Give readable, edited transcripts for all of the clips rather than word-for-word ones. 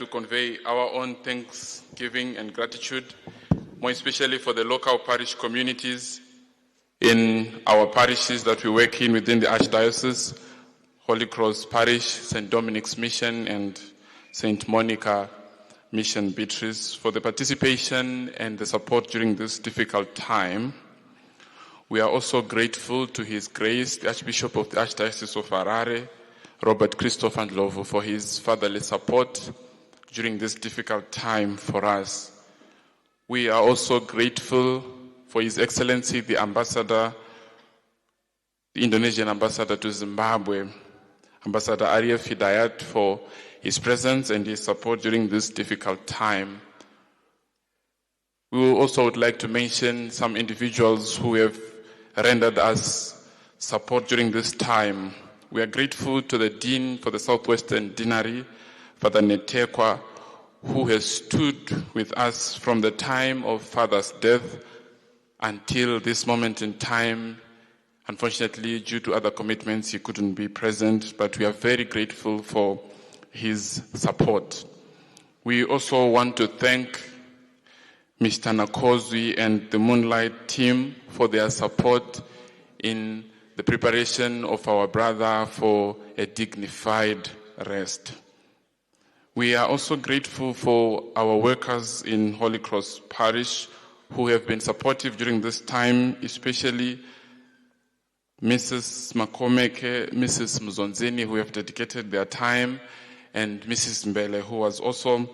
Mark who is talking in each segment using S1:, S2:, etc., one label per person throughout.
S1: to convey our own thanksgiving and gratitude, more especially for the local parish communities in our parishes that we work in within the Archdiocese, Holy Cross Parish, St. Dominic's Mission, and St. Monica Mission Beatrice, for the participation and the support during this difficult time. We are also grateful to His Grace, the Archbishop of the Archdiocese of Harare, Robert Christopher Ndlovu, for his fatherly support during this difficult time for us. We are also grateful for His Excellency, the Indonesian Ambassador to Zimbabwe, Ambassador Arif Hidayat, for his presence and his support during this difficult time. We also would like to mention some individuals who have rendered us support during this time. We are grateful to the Dean for the Southwestern Deanery, Father Netekwa, who has stood with us from the time of Father's death until this moment in time. Unfortunately, due to other commitments, he couldn't be present, but we are very grateful for his support. We also want to thank Mr. Nakozwi and the Moonlight team for their support in the preparation of our brother for a dignified rest. We are also grateful for our workers in Holy Cross Parish who have been supportive during this time, especially Mrs. Makomeke, Mrs. Mzonzeni, who have dedicated their time, and Mrs. Mbele, who was also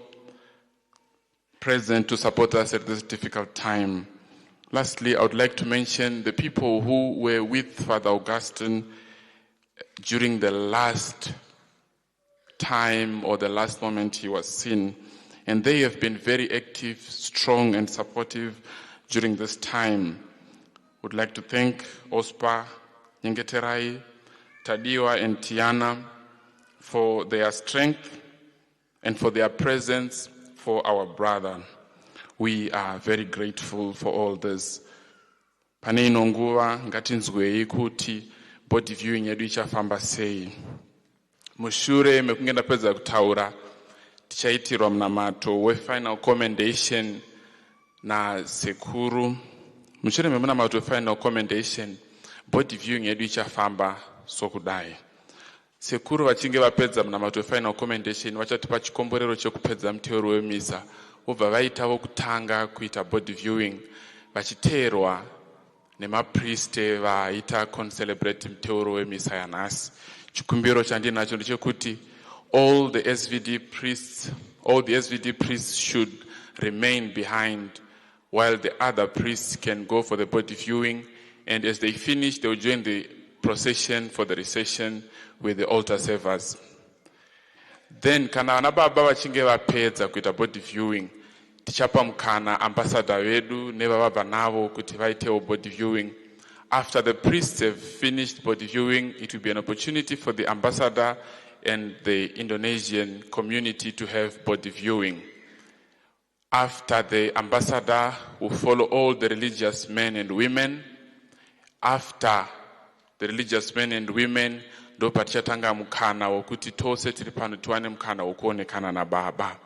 S1: present to support us at this difficult time. Lastly, I would like to mention the people who were with Father Augustine during the last time or the last moment he was seen. And they have been very active, strong, and supportive during this time. Would like to thank Ospa, Nyengeterai, Tadiwa, and Tiana for their strength and for their presence for our brother. We are very grateful for all this. Pane inonguva ngatinzwei kuti body viewing yedu ichafamba sei. Mushure mekunge ndapedza kutaura tichaitirwa munamato wefinal commendation nasekuru. Mushure memunamato wefinal commendation, body viewing yedu ichafamba sokudai. Sekuru vachinge vapedza munamato wefinal commendation vachatipa chikomborero chekupedza muteuro wemisa, vobva vaitawo kutanga kuita body viewing vachiteerwa nemapriste vaita concelebrate muteuro wemisa yanhasi. Chikumbiro chandinacho ndechekuti all the SVD priests should remain behind while the other priests can go for the body viewing, and as they finish they will join the procession for the recession with the altar servers. Then kana vana baba vachinge vapedza kuita body viewing, tichapa mukana ambassador vedu nevavabva navo kuti vaitewo body viewing. After the priests have finished body viewing, it will be an opportunity for the ambassador and the Indonesian community to have body viewing. After the ambassador will follow all the religious men and women. After the religious men and women, ndo patichatanga mukana wokuti tose tiri pano tiwane mukana wokuonekana na baba.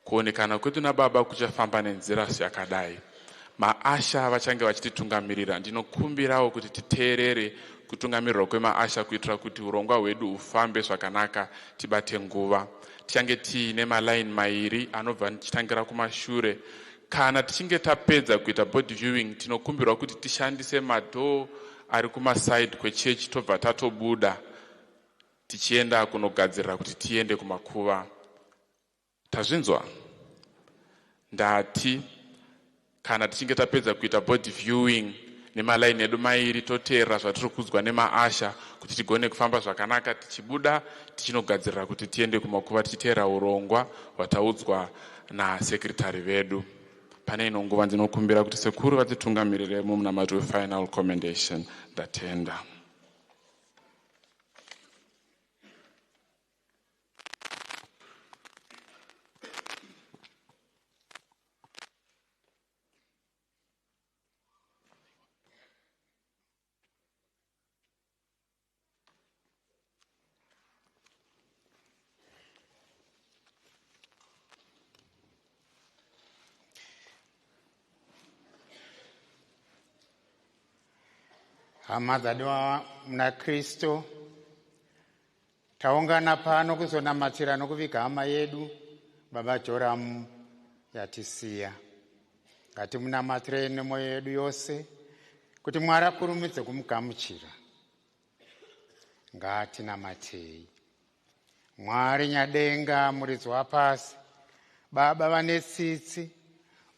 S1: Kuonekana kwetu na baba kuchafamba nenzira yakadai. Maasha vachange vachititungamirira. Ndinokumbirawo kuti titeerere kutungamirira kwemaasha kuitira kuti urongwa hwedu ufambe zvakanaka, tibate nguva. Tichange tiine malaini mairi anobva tichitangira kumashure. Kana tichinge tapedza kuita body viewing, tinokumbirwa kuti tishandise madhoo ari kumaside kwechechi tobva tatobuda tichienda kunogadzirira kuti tiende kumakuva. Tazvinzwa? Ndati kana tichinge tapedza kuita body viewing nemalaini edu mairi toteerera zvatiri kudzwa nemaasha kuti tigone kufamba zvakanaka, tichibuda tichinogadzirira kuti tiende kumakuva tichiteera urongwa hwataudzwa nasekretari vedu. Pane ino nguva ndinokumbira kuti sekuru vatitungamirire mumunamato wefinal commendation. Ndatenda.
S2: Hama dzadiwa muna Kristo, taungana pano kuzonamatira nokuviga hama yedu Baba Joram yatisiya. Ngatimunamatirei nemwoyo yedu yose kuti Mwari akurumidze kumugamuchira. Ngatinamatei. Mwari nyadenga, muridzi wapasi, Baba vane tsitsi,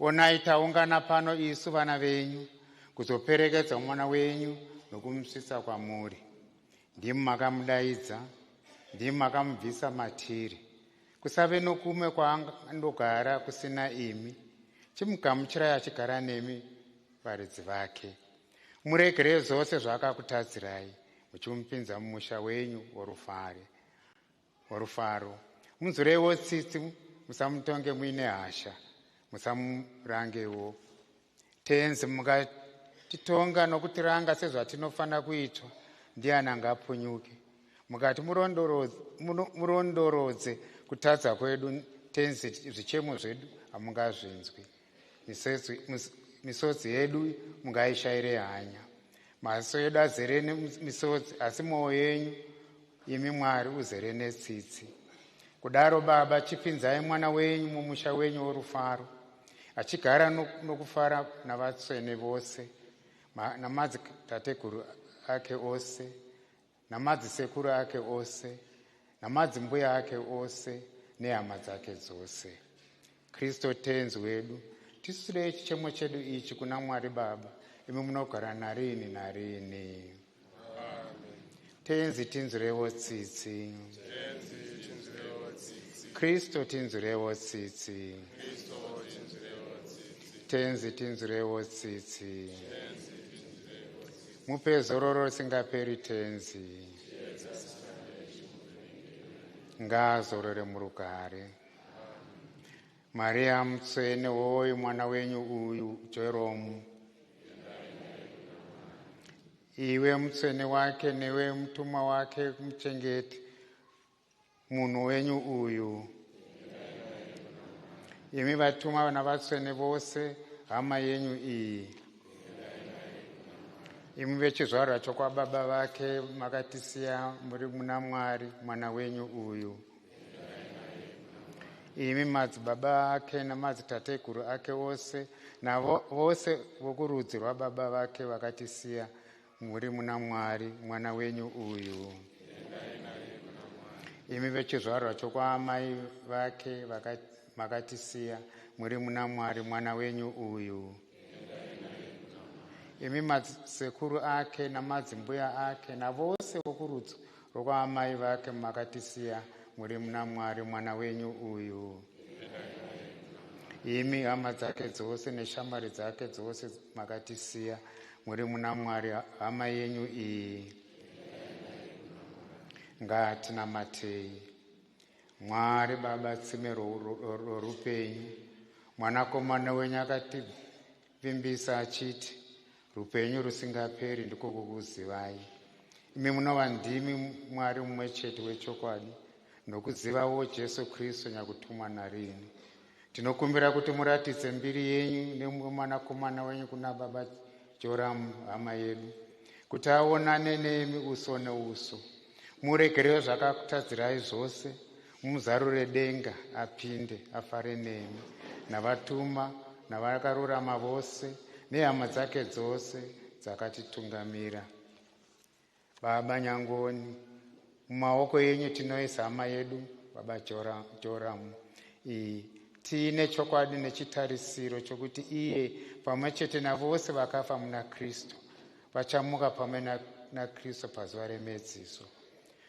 S2: onai taungana pano isu vana venyu kuzoperekedza mwana wenyu nokumusvitsa kwamuri. Ndimi makamudaidza, ndimi makamubvisa matiri, kusave nokume kwaandogara kusina imi. Chimugamuchirai achigara nemi varidzi vake. Muregerei zvose zvaakakutadzirai, muchimupinza mumusha wenyu worufaro. Munzureiwo tsitsi, musamutonge muine hasha, musamurangewo. Tenzi mukatitonga nokutiranga sezvatinofanira kuitwa, ndiani angapunyuke. Mukati murondorodze kutadza kwedu, tenzi zvichemo zvedu hamungazvinzwi. Misodzi yedu mungaishayire hanya. Maziso edu azere nemisodzi, asi mwoyo yenyu imi Mwari uzere netsitsi. Kudaro Baba, chipinzai mwana wenyu mumusha wenyu worufaro, achigara nokufara navatsvene vose, namadzitateguru ake ose, namadzisekuru ake ose, namadzimbuya ake ose, nehama dzake dzose. Kristo tenzi wedu, tisurei chichemo chedu ichi kuna Mwari Baba, imi munogara narini narini. Tenzi tinzurewo tsitsi. Kristo tinzurewo tsitsi. Tenzi tinzurewo tsitsi. Mupe zororo risingaperi tenzi. Ngaazorore murugare. Maria mutsvene woyo mwana wenyu uyu Joram, iwe mutsvene wake newe mutumwa wake muchengeti munhu wenyu uyu, imi vatumwa navatsvene vose hama yenyu iyi, imi vechizvarwa chokwababa vake makatisiya muri muna Mwari mwana wenyu uyu, imi madzibaba ake namadzitateguru ake ose navose vokurudzi rwababa vake vakatisiya muri muna Mwari mwana wenyu uyu, imi vechizvarwa chokwamai vake makatisiya muri muna Mwari mwana wenyu uyu, imi madzsekuru ake namadzimbuya ake navose vokurudzi rwokwamai vake makatisiya muri muna Mwari mwana wenyu uyu, imi hama dzake dzose neshamwari dzake dzose makatisiya muri muna Mwari hama yenyu iyi. Ngatinamatei. Mwari Baba tsime rorupenyu, mwanakomana wenyu akativimbisa achiti, rupenyu rusingaperi ndiko kukuzivai. Imi munova ndimi Mwari mumwe chete wechokwadi, nokuzivawo Jesu Kristu nyakutumwa narini. Tinokumbira kuti muratidze mbiri yenyu nemwanakomana wenyu kuna Baba Joram hama yedu, kuti aonane nemi uso neuso. Muregerewo zvakakutadzirai zvose, mumuzarure denga apinde afare nemi, navatuma navakarurama vose, nehama dzake dzose dzakatitungamira. Baba nyangoni, mumaoko yenyu tinoisa hama yedu Baba Joram iyi, tiine chokwadi nechitarisiro chokuti iye pamwe chete navose vakafa muna Kristu vachamuka pamwe naKristu pazuva remedziso.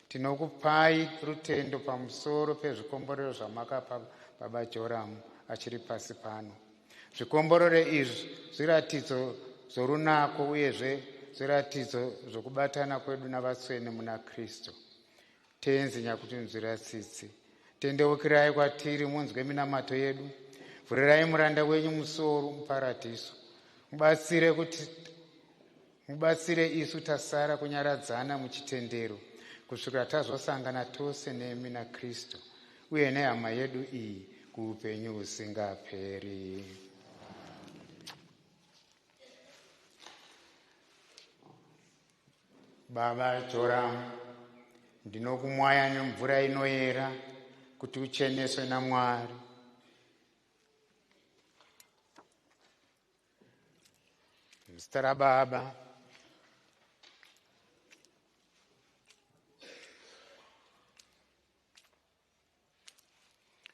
S2: Tinokupai rutendo pamusoro pezvikomborero zvamakapa Baba Joram achiri pasi pano. Zvikomborero izvi zviratidzo zorunako uyezve zviratidzo zvokubatana kwedu navatsvene muna Kristu. Tenzi nyakutinzwira tsitsi, tendeukirai kwatiri munzwe minamato yedu, vhurirai muranda wenyu musoro muparadiso, mubatsire isu tasara kunyaradzana muchitendero, kusvikira tazosangana tose nemi naKristu uye nehama yedu iyi kuupenyu husingaperi. Baba Joram, ndinokumwaya nemvura inoyera kuti ucheneswe naMwari. Muzita raBaba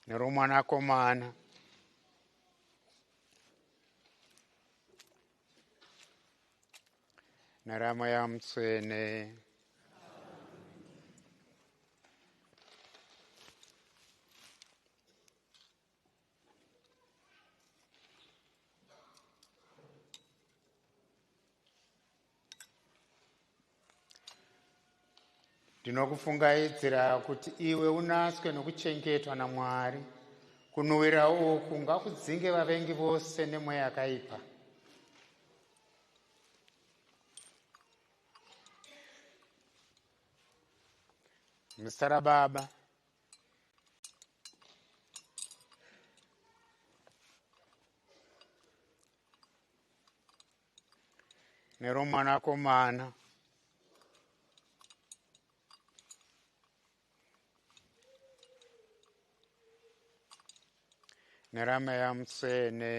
S2: neroMwanakomana neramweya mutsvene. Ndinokufungaidzira kuti iwe unaswe nokuchengetwa naMwari. Kunowira uku ngakudzinge vavengi vose nemweya yakaipa. Muzita raBaba neroMwanakomana neramweya mutsvene.